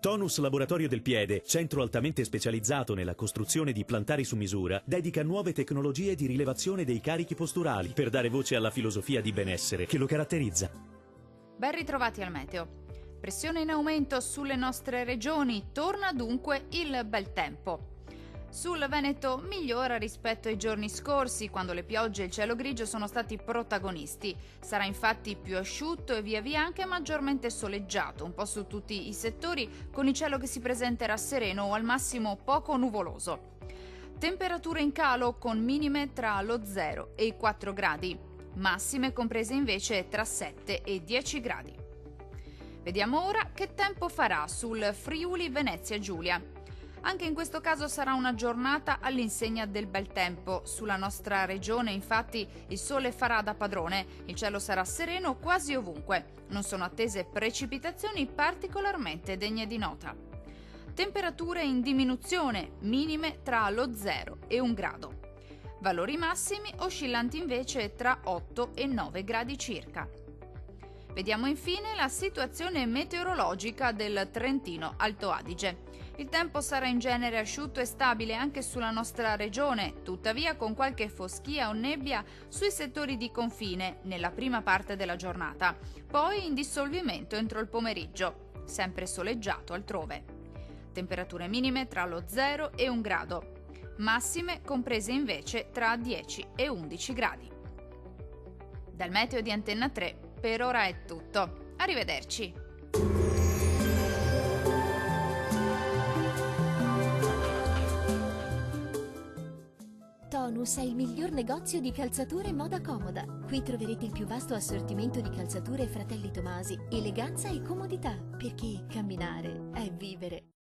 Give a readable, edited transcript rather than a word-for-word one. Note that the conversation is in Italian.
Tonus Laboratorio del Piede, centro altamente specializzato nella costruzione di plantari su misura, dedica nuove tecnologie di rilevazione dei carichi posturali per dare voce alla filosofia di benessere che lo caratterizza. Ben ritrovati al meteo. Pressione in aumento sulle nostre regioni, torna dunque il bel tempo. Sul Veneto migliora rispetto ai giorni scorsi, quando le piogge e il cielo grigio sono stati protagonisti. Sarà infatti più asciutto e via via anche maggiormente soleggiato, un po' su tutti i settori, con il cielo che si presenterà sereno o al massimo poco nuvoloso. Temperature in calo con minime tra lo 0 e i 4 gradi, massime comprese invece tra 7 e 10 gradi. Vediamo ora che tempo farà sul Friuli Venezia Giulia. Anche in questo caso sarà una giornata all'insegna del bel tempo. Sulla nostra regione, infatti, il sole farà da padrone, il cielo sarà sereno quasi ovunque. Non sono attese precipitazioni particolarmente degne di nota. Temperature in diminuzione, minime tra lo 0 e 1 grado. Valori massimi oscillanti invece tra 8 e 9 gradi circa. Vediamo infine la situazione meteorologica del Trentino Alto Adige. Il tempo sarà in genere asciutto e stabile anche sulla nostra regione, tuttavia con qualche foschia o nebbia sui settori di confine nella prima parte della giornata, poi in dissolvimento entro il pomeriggio, sempre soleggiato altrove. Temperature minime tra lo 0 e 1 grado, massime comprese invece tra 10 e 11 gradi. Dal meteo di Antenna 3 per ora è tutto. Arrivederci. Tonus è il miglior negozio di calzature e moda comoda. Qui troverete il più vasto assortimento di calzature Fratelli Tomasi, eleganza e comodità, perché camminare è vivere.